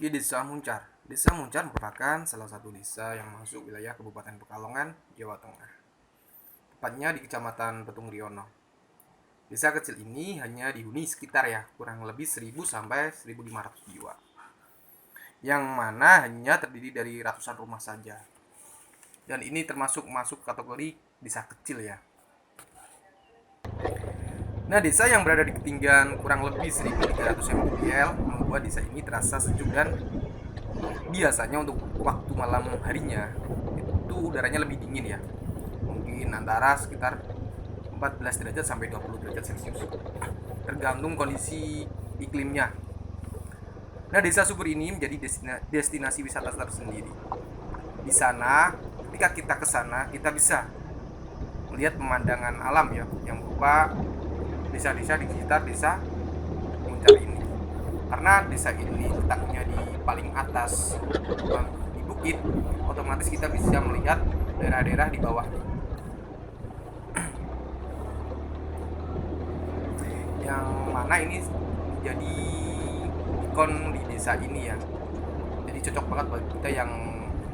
Oke, Desa Muncar. Desa Muncar merupakan salah satu desa yang masuk wilayah Kabupaten Pekalongan, Jawa Tengah. Tepatnya di Kecamatan Petung Riono. Desa kecil ini hanya dihuni sekitar kurang lebih 1000 sampai 1500 jiwa. Yang mana hanya terdiri dari ratusan rumah saja. Dan ini termasuk masuk kategori desa kecil ya. Nah, desa yang berada di ketinggian kurang lebih 1300 mdpl membuat desa ini terasa sejuk dan biasanya untuk waktu malam harinya itu udaranya lebih dingin ya, mungkin antara sekitar 14 derajat sampai 20 derajat celcius, tergantung kondisi iklimnya. Nah, desa subur ini menjadi destinasi wisata tersendiri. Di sana, ketika kita ke sana, kita bisa melihat pemandangan alam ya, yang berupa desa-desa di sekitar desa Muncar ini. Karena desa ini letaknya di paling atas di bukit, otomatis kita bisa melihat daerah-daerah di bawahnya. Yang mana ini jadi ikon di desa ini ya. Jadi cocok banget buat kita yang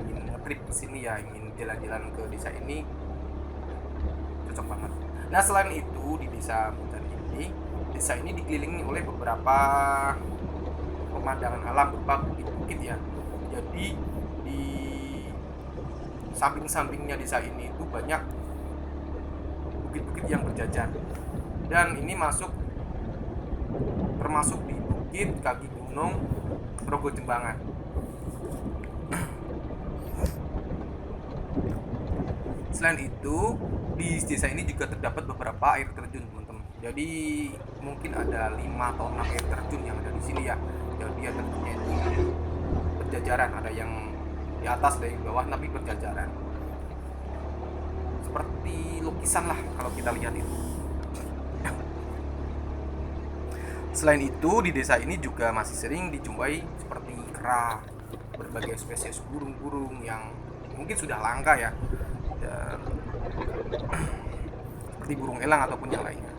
ingin ngetrip ke sini ya, ingin jalan-jalan ke desa ini, cocok banget. Nah, selain itu di desa Muncar ini, desa ini dikelilingi oleh beberapa pemandangan alam berupa bukit-bukit ya. Jadi di samping-sampingnya desa ini itu banyak bukit-bukit yang berjajar. Dan ini termasuk di bukit kaki gunung Rogo Jembangan. Selain itu, di desa ini juga terdapat beberapa air terjun, teman-teman. Jadi mungkin ada 5 atau 6 air terjun yang ada di sini ya. Jadi air terjunnya itu berjajaran, ada yang di atas, ada yang di bawah, tapi berjajaran. Seperti lukisan lah kalau kita lihat itu. Selain itu, di desa ini juga masih sering dijumpai seperti kera, berbagai spesies burung-burung yang mungkin sudah langka ya, dan seperti burung elang ataupun yang lainnya.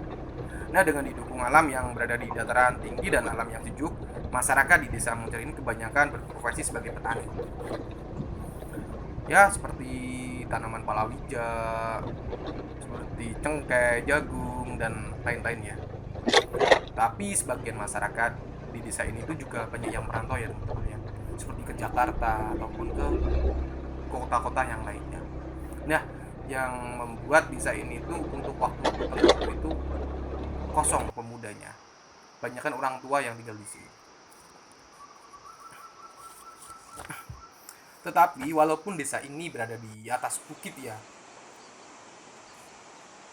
Nah, dengan didukung alam yang berada di dataran tinggi dan alam yang sejuk, masyarakat di desa Muncar ini kebanyakan berprofesi sebagai petani. Ya, seperti tanaman palawija, seperti cengkeh, jagung, dan lain-lainnya. Tapi sebagian masyarakat di desa ini tuh juga banyak yang merantau ya teman-teman ya, seperti ke Jakarta ataupun ke kota-kota yang lainnya. Nah, yang membuat desa ini tuh untuk waktu-waktu tertentu itu kosong pemudanya. Banyak kan orang tua yang tinggal di sini. Tetapi walaupun desa ini berada di atas bukit ya,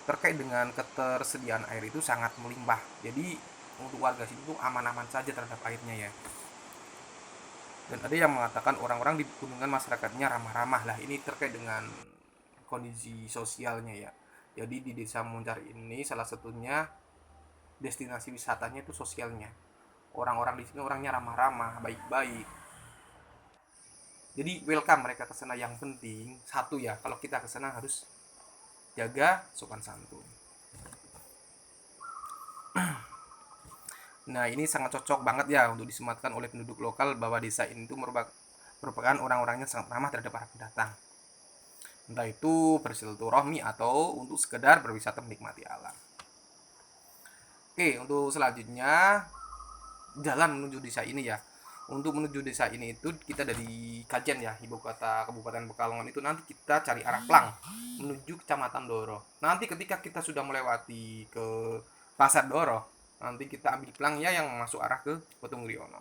terkait dengan ketersediaan air itu sangat melimpah. Jadi untuk warga sini tuh aman-aman saja terhadap airnya ya. Dan ada yang mengatakan orang-orang di pegunungan masyarakatnya ramah-ramah lah. Ini terkait dengan kondisi sosialnya ya. Jadi di desa Muncar ini salah satunya destinasi wisatanya itu sosialnya. Orang-orang di sini orangnya ramah-ramah, baik-baik. Jadi welcome mereka ke sana. Yang penting satu ya, kalau kita ke sana harus jaga sopan santun. Nah, ini sangat cocok banget ya untuk disematkan oleh penduduk lokal bahwa desa ini tuh merupakan orang-orangnya sangat ramah terhadap para pendatang. Entah itu bersilaturahmi atau untuk sekedar berwisata menikmati alam. Oke, untuk selanjutnya jalan menuju desa ini ya. Untuk menuju desa ini itu kita dari Kajen ya, ibu kota Kabupaten Pekalongan itu nanti kita cari arah Plang menuju Kecamatan Doro. Nanti ketika kita sudah melewati ke Pasar Doro, nanti kita ambil Plang ya yang masuk arah ke Petung Riono.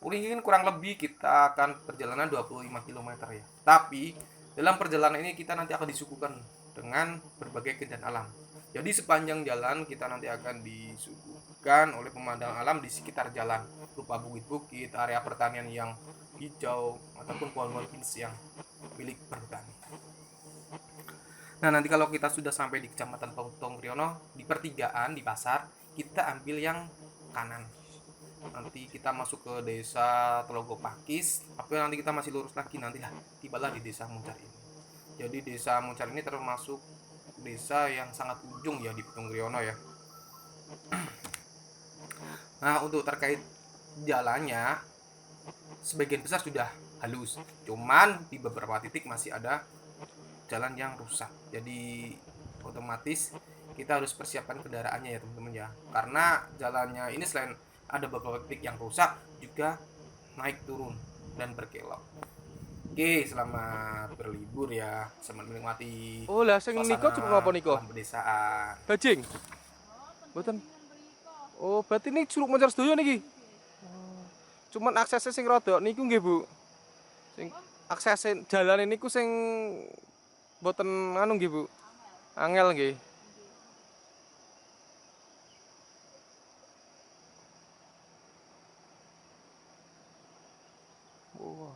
Mungkin kurang lebih kita akan perjalanan 25 km ya. Tapi dalam perjalanan ini kita nanti akan disuguhkan dengan berbagai keindahan alam. Jadi sepanjang jalan kita nanti akan disuguhkan oleh pemandangan alam di sekitar jalan, berupa bukit-bukit, area pertanian yang hijau ataupun pohon-pohon pinus yang milik perhutani. Nah, nanti kalau kita sudah sampai di Kecamatan Petung Riono, di pertigaan di pasar, kita ambil yang kanan. Nanti kita masuk ke desa Telogo Pakis, tapi nanti kita masih lurus lagi, nantilah tibalah di desa Muncar ini. Jadi desa Muncar ini termasuk desa yang sangat ujung ya di Petung Riono ya. Nah, untuk terkait jalannya, sebagian besar sudah halus, cuman di beberapa titik masih ada jalan yang rusak. Jadi otomatis kita harus persiapkan kendaraannya ya teman-teman ya, karena jalannya ini selain ada beberapa titik yang rusak juga naik turun dan berkelok. Oke, selamat berlibur ya, selamat menikmati Oh lah sing niko curug suasana napa niko? alam pedesaan. Bajing. Mboten. Oh, berarti ini curug Moncar Sedoyo niki. Cuman aksesnya sing rada niku nggih, Bu. Sing akses jalan niku sing mboten anu nggih, Bu. Angel nggih. Oh.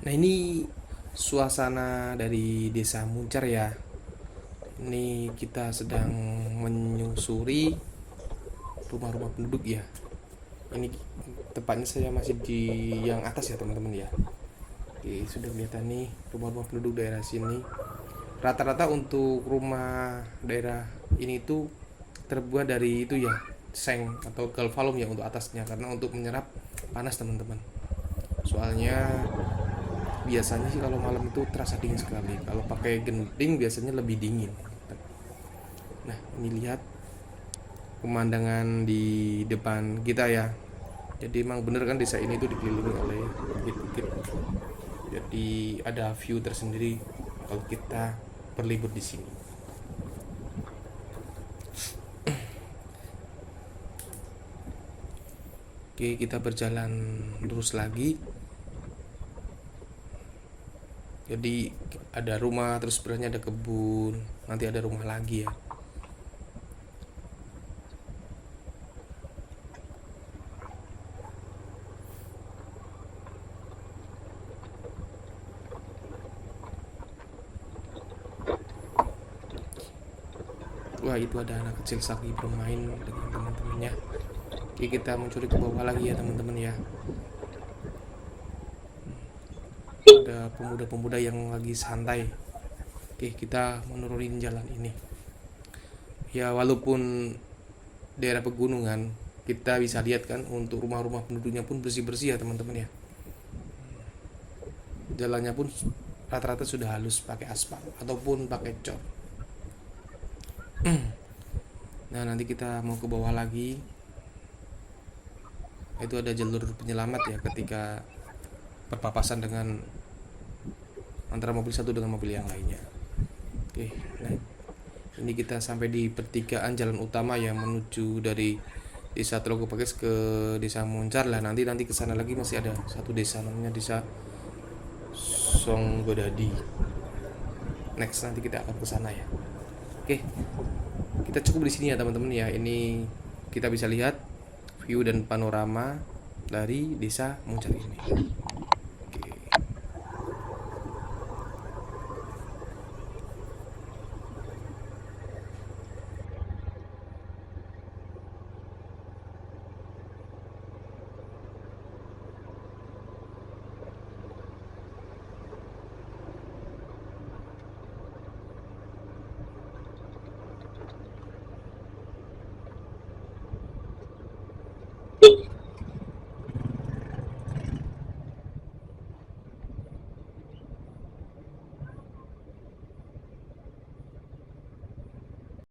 Nah, ini suasana dari Desa Muncar ya. Ini kita sedang menyusuri rumah-rumah penduduk ya. Ini tepatnya saya masih di yang atas ya teman-teman ya. Oke, sudah kelihatan nih rumah-rumah penduduk daerah sini. Rata-rata untuk rumah daerah ini itu terbuat dari itu ya, seng atau galvalum ya untuk atasnya, karena untuk menyerap panas teman-teman. Soalnya biasanya sih kalau malam itu terasa dingin sekali, kalau pakai genting biasanya lebih dingin. Nah, ini lihat pemandangan di depan kita ya. Jadi emang bener kan desa ini tuh dikelilingi oleh bukit-bukit, jadi ada view tersendiri kalau kita berlibur di sini. Oke, kita berjalan terus lagi. Jadi ada rumah, terus sebelahnya ada kebun, nanti ada rumah lagi ya. Wah, itu ada anak kecil lagi bermain dengan teman-temannya. Oke, kita mencuri ke bawah lagi ya teman-teman ya. Ada pemuda-pemuda yang lagi santai. Oke, kita menurunin jalan ini. Ya, walaupun daerah pegunungan, kita bisa lihat kan untuk rumah-rumah penduduknya pun bersih-bersih ya teman-teman ya. Jalannya pun rata-rata sudah halus pakai aspal ataupun pakai cor. Nah, nanti kita mau ke bawah lagi. Itu ada jalur penyelamat ya ketika berpapasan dengan antara mobil satu dengan mobil yang lainnya. Oke, nah ini kita sampai di pertigaan jalan utama yang menuju dari desa Telogopakes ke desa Muncar lah. Nanti ke sana lagi masih ada satu desa namanya desa Songgodadi. Next nanti kita akan ke sana ya. Oke, kita cukup di sini ya teman-teman ya. Ini kita bisa lihat view dan panorama dari desa Muncar ini.